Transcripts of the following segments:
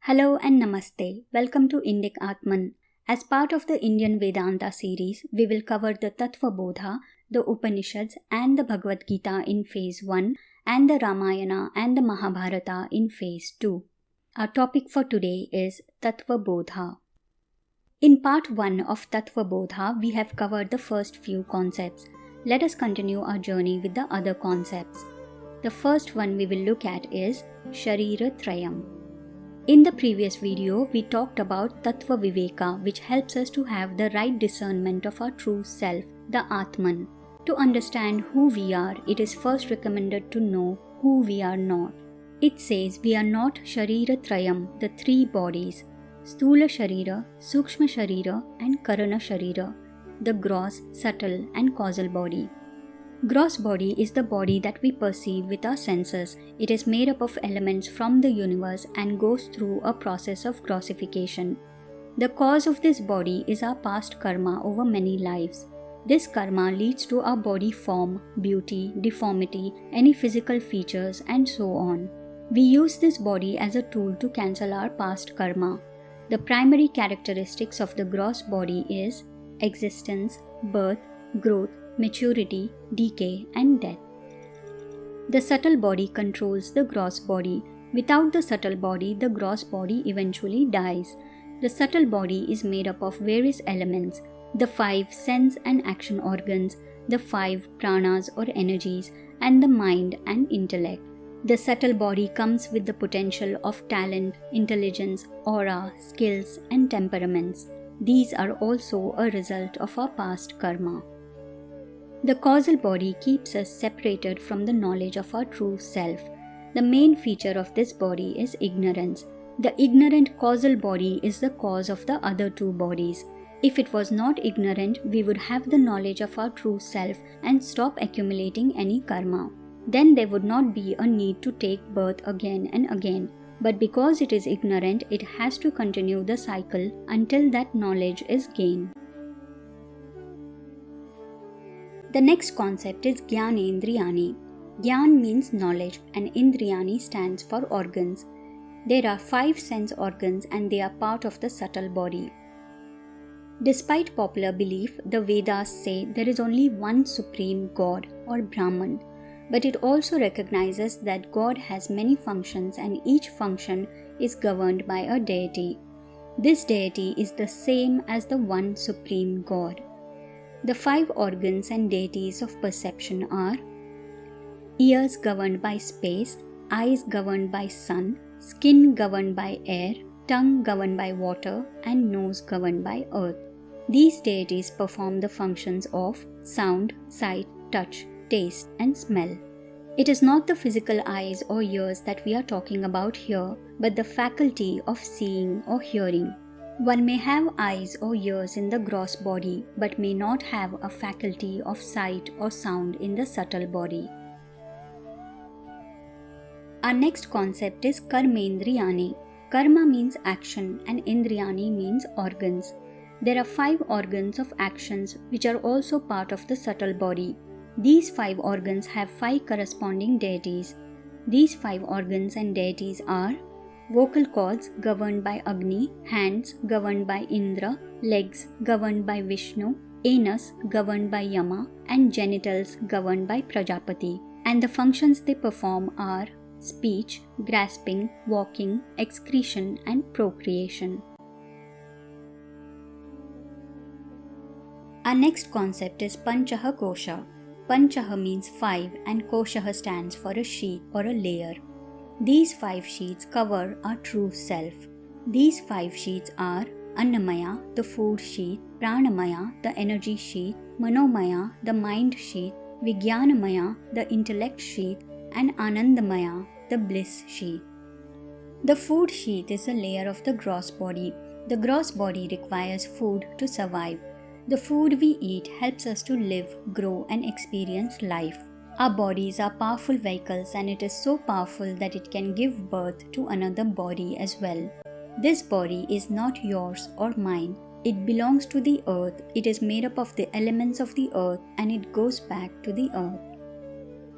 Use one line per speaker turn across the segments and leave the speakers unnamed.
Hello and Namaste. Welcome to Indic Atman. As part of the Indian Vedanta series, we will cover the Tattva Bodha, the Upanishads and the Bhagavad Gita in phase 1 and the Ramayana and the Mahabharata in phase 2. Our topic for today is Tattva Bodha. In part 1 of Tattva Bodha, we have covered the first few concepts. Let us continue our journey with the other concepts. The first one we will look at is Sharira Trayam. In the previous video, we talked about Tattva Viveka, which helps us to have the right discernment of our true self, the Atman. To understand who we are, it is first recommended to know who we are not. It says we are not Sharira Trayam, the three bodies, Sthula Sharira, Sukshma Sharira and Karana Sharira, the gross, subtle and causal body. Gross body is the body that we perceive with our senses. It is made up of elements from the universe and goes through a process of grossification. The cause of this body is our past karma over many lives. This karma leads to our body form, beauty, deformity, any physical features and so on. We use this body as a tool to cancel our past karma. The primary characteristics of the gross body is existence, birth, growth, maturity, decay, and death. The subtle body controls the gross body. Without the subtle body, the gross body eventually dies. The subtle body is made up of various elements, the 5 sense and action organs, the 5 pranas or energies, and the mind and intellect. The subtle body comes with the potential of talent, intelligence, aura, skills, and temperaments. These are also a result of our past karma. The causal body keeps us separated from the knowledge of our true self. The main feature of this body is ignorance. The ignorant causal body is the cause of the other two bodies. If it was not ignorant, we would have the knowledge of our true self and stop accumulating any karma. Then there would not be a need to take birth again and again. But because it is ignorant, it has to continue the cycle until that knowledge is gained. The next concept is Jnanendriyani. Jnan means knowledge and Indriyani stands for organs. There are 5 sense organs and they are part of the subtle body. Despite popular belief, the Vedas say there is only one supreme God or Brahman, but it also recognizes that God has many functions and each function is governed by a deity. This deity is the same as the one supreme God. The 5 organs and deities of perception are ears governed by space, eyes governed by sun, skin governed by air, tongue governed by water, and nose governed by earth. These deities perform the functions of sound, sight, touch, taste, and smell. It is not the physical eyes or ears that we are talking about here, but the faculty of seeing or hearing. One may have eyes or ears in the gross body, but may not have a faculty of sight or sound in the subtle body. Our next concept is Karmendriyani. Karma means action and Indriyani means organs. There are 5 organs of actions which are also part of the subtle body. These 5 organs have 5 corresponding deities. These 5 organs and deities are vocal cords governed by Agni, hands governed by Indra, legs governed by Vishnu, anus governed by Yama, and genitals governed by Prajapati. And the functions they perform are speech, grasping, walking, excretion, and procreation. Our next concept is Panchaha Kosha. Panchaha means 5 and Koshaha stands for a sheath or a layer. These 5 sheaths cover our true self. These 5 sheaths are Annamaya, the food sheath, Pranamaya, the energy sheath, Manomaya, the mind sheath, Vijnanamaya, the intellect sheath, and Anandamaya, the bliss sheath. The food sheath is a layer of the gross body. The gross body requires food to survive. The food we eat helps us to live, grow, and experience life. Our bodies are powerful vehicles and it is so powerful that it can give birth to another body as well. This body is not yours or mine. It belongs to the earth. It is made up of the elements of the earth and it goes back to the earth.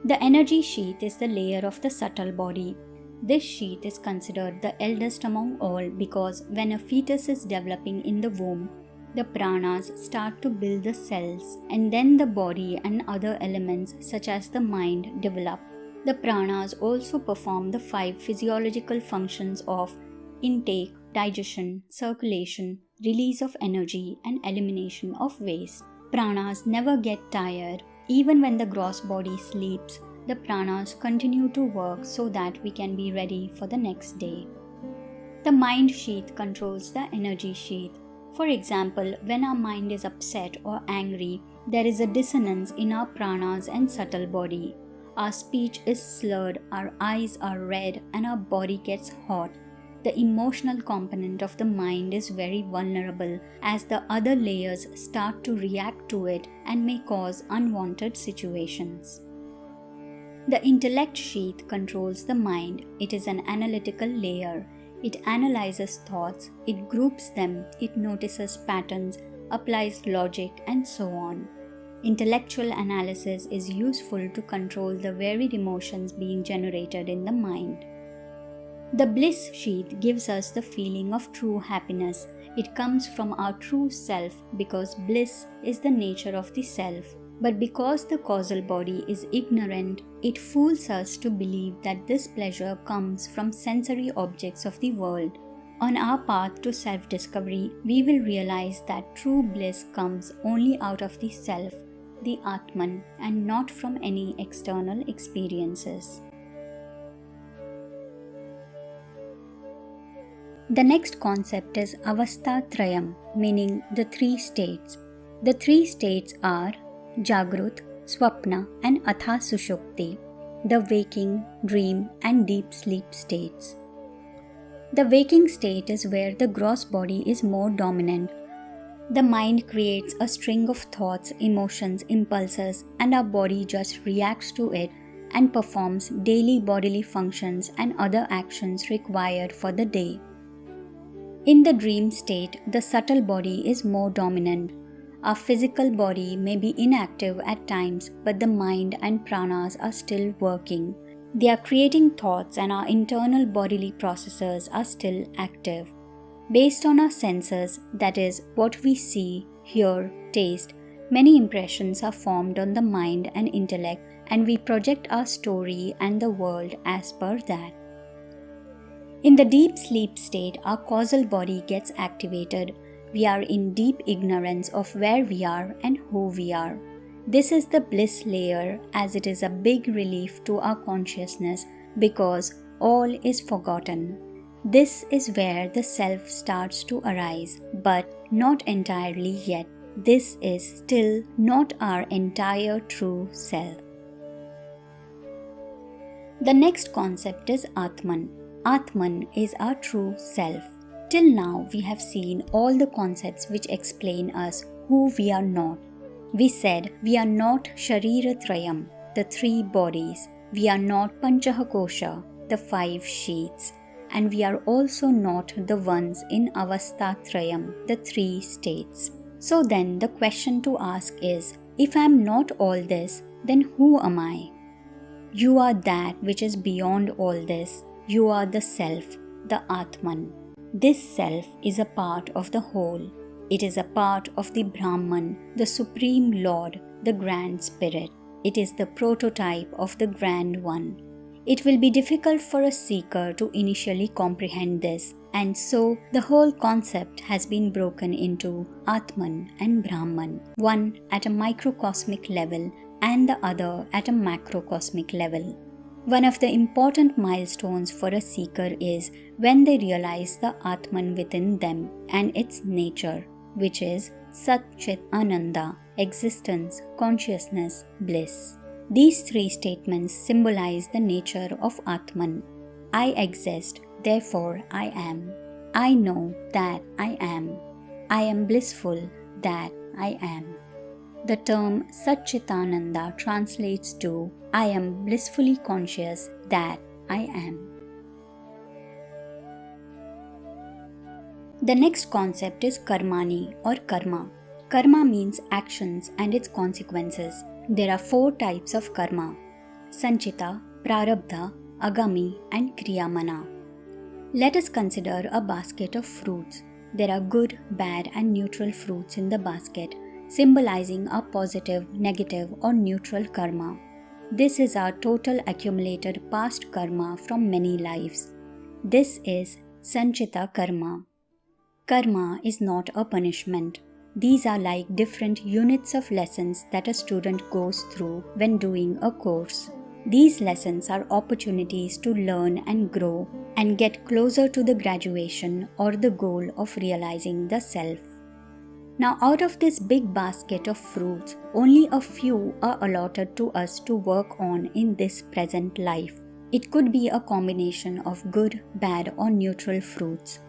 The energy sheath is the layer of the subtle body. This sheath is considered the eldest among all because when a fetus is developing in the womb, the pranas start to build the cells, and then the body and other elements such as the mind develop. The pranas also perform the 5 physiological functions of intake, digestion, circulation, release of energy, and elimination of waste. Pranas never get tired. Even when the gross body sleeps, the pranas continue to work so that we can be ready for the next day. The mind sheath controls the energy sheath. For example, when our mind is upset or angry, there is a dissonance in our pranas and subtle body. Our speech is slurred, our eyes are red, and our body gets hot. The emotional component of the mind is very vulnerable as the other layers start to react to it and may cause unwanted situations. The intellect sheath controls the mind. It is an analytical layer. It analyzes thoughts, it groups them, it notices patterns, applies logic, and so on. Intellectual analysis is useful to control the varied emotions being generated in the mind. The bliss sheath gives us the feeling of true happiness. It comes from our true self because bliss is the nature of the self. But because the causal body is ignorant, it fools us to believe that this pleasure comes from sensory objects of the world. On our path to self-discovery, we will realize that true bliss comes only out of the self, the Atman, and not from any external experiences. The next concept is Avastha Trayam, meaning the 3 states. The 3 states are Jagrut, Swapna, and Atha Sushupti, the waking, dream, and deep sleep states. The waking state is where the gross body is more dominant. The mind creates a string of thoughts, emotions, impulses, and our body just reacts to it and performs daily bodily functions and other actions required for the day. In the dream state, the subtle body is more dominant. Our physical body may be inactive at times, but the mind and pranas are still working. They are creating thoughts and our internal bodily processes are still active. Based on our senses, that is, what we see, hear, taste, many impressions are formed on the mind and intellect, and we project our story and the world as per that. In the deep sleep state, our causal body gets activated. We are in deep ignorance of where we are and who we are. This is the bliss layer, as it is a big relief to our consciousness because all is forgotten. This is where the self starts to arise, but not entirely yet. This is still not our entire true self. The next concept is Atman. Atman is our true self. Till now, we have seen all the concepts which explain us who we are not. We said we are not Shariratrayam, the 3 bodies. We are not Panchahakosha, the 5 sheaths. And we are also not the ones in Avasthatrayam, the 3 states. So then the question to ask is, if I am not all this, then who am I? You are that which is beyond all this. You are the self, the Atman. This self is a part of the whole. It is a part of the Brahman, the Supreme Lord, the Grand Spirit. It is the prototype of the Grand One. It will be difficult for a seeker to initially comprehend this, and so the whole concept has been broken into Atman and Brahman, one at a microcosmic level and the other at a macrocosmic level. One of the important milestones for a seeker is when they realize the Atman within them and its nature, which is Sat Chit Ananda, existence, consciousness, bliss. These 3 statements symbolize the nature of Atman. I exist, therefore I am. I know that I am. I am blissful, that I am. The term Satchitananda translates to I am blissfully conscious that I am. The next concept is Karmani or Karma. Karma means actions and its consequences. There are 4 types of karma: Sanchita, Prarabdha, Agami and Kriyamana. Let us consider a basket of fruits. There are good, bad and neutral fruits in the basket, symbolizing a positive, negative or neutral karma. This is our total accumulated past karma from many lives. This is Sanchita karma. Karma is not a punishment. These are like different units of lessons that a student goes through when doing a course. These lessons are opportunities to learn and grow and get closer to the graduation or the goal of realizing the self. Now, out of this big basket of fruits, only a few are allotted to us to work on in this present life. It could be a combination of good, bad or neutral fruits.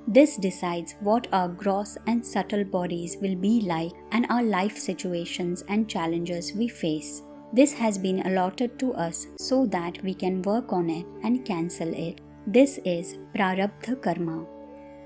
This decides what our gross and subtle bodies will be like and our life situations and challenges we face. This has been allotted to us so that we can work on it and cancel it. This is Prarabdha karma.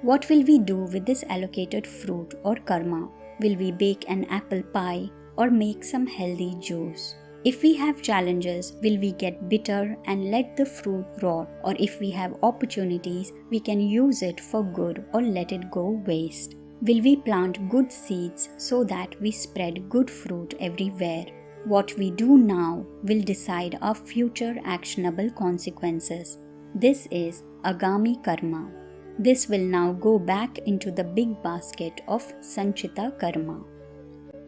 What will we do with this allocated fruit or karma? Will we bake an apple pie or make some healthy juice? If we have challenges, will we get bitter and let the fruit rot? Or if we have opportunities, we can use it for good or let it go waste? Will we plant good seeds so that we spread good fruit everywhere? What we do now will decide our future actionable consequences. This is Agami karma. This will now go back into the big basket of Sanchita karma.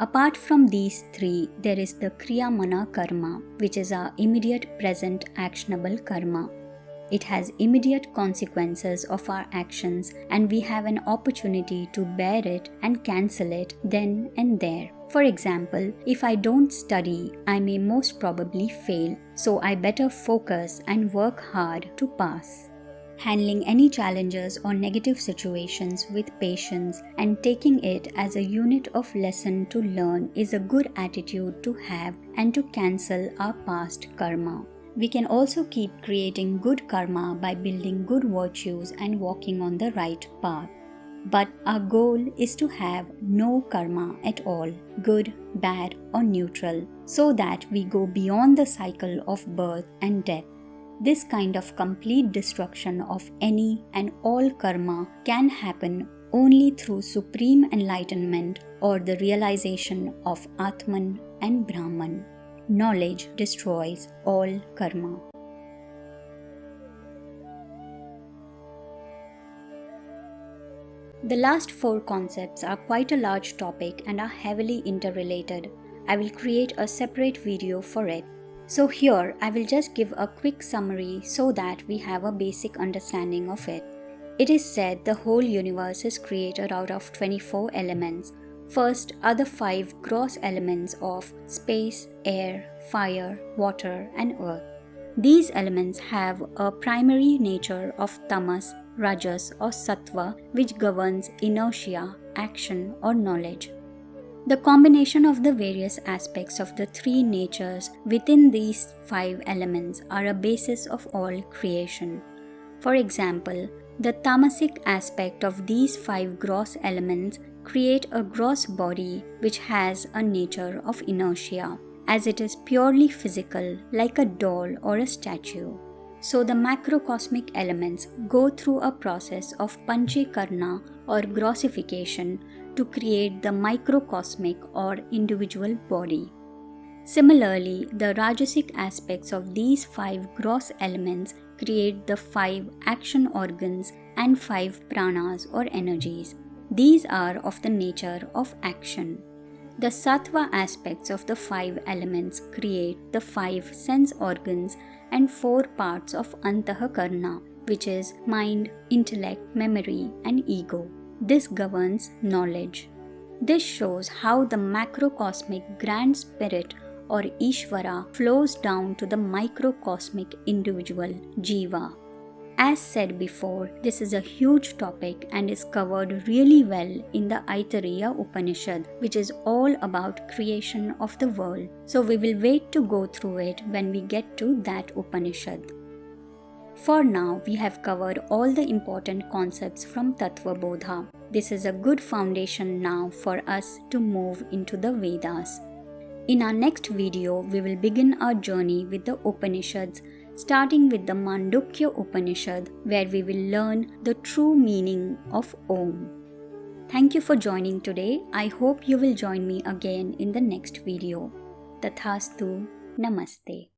Apart from these three, there is the Kriyamana karma, which is our immediate present actionable karma. It has immediate consequences of our actions and we have an opportunity to bear it and cancel it then and there. For example, if I don't study, I may most probably fail, so I better focus and work hard to pass. Handling any challenges or negative situations with patience and taking it as a unit of lesson to learn is a good attitude to have and to cancel our past karma. We can also keep creating good karma by building good virtues and walking on the right path. But our goal is to have no karma at all, good, bad or neutral, so that we go beyond the cycle of birth and death. This kind of complete destruction of any and all karma can happen only through supreme enlightenment or the realization of Atman and Brahman. Knowledge destroys all karma. The last four concepts are quite a large topic and are heavily interrelated. I will create a separate video for it. So here I will just give a quick summary so that we have a basic understanding of it. It is said the whole universe is created out of 24 elements. First are the 5 gross elements of space, air, fire, water and earth. These elements have a primary nature of tamas, rajas or sattva which governs inertia, action or knowledge. The combination of the various aspects of the 3 natures within these 5 elements are a basis of all creation. For example, the tamasic aspect of these 5 gross elements create a gross body which has a nature of inertia, as it is purely physical like a doll or a statue. So the macrocosmic elements go through a process of panchikarna or grossification to create the microcosmic or individual body. Similarly, the rajasic aspects of these 5 gross elements create the 5 action organs and 5 pranas or energies. These are of the nature of action. The sattva aspects of the 5 elements create the 5 sense organs and 4 parts of antahakarna, which is mind, intellect, memory and ego. This governs knowledge. This shows how the macrocosmic grand spirit or Ishvara flows down to the microcosmic individual Jiva. As said before, this is a huge topic and is covered really well in the Aitareya Upanishad, which is all about creation of the world. So we will wait to go through it when we get to that Upanishad. For now, we have covered all the important concepts from Tattva Bodha. This is a good foundation now for us to move into the Vedas. In our next video, we will begin our journey with the Upanishads, starting with the Mandukya Upanishad, where we will learn the true meaning of Om. Thank you for joining today. I hope you will join me again in the next video. Tathastu. Namaste.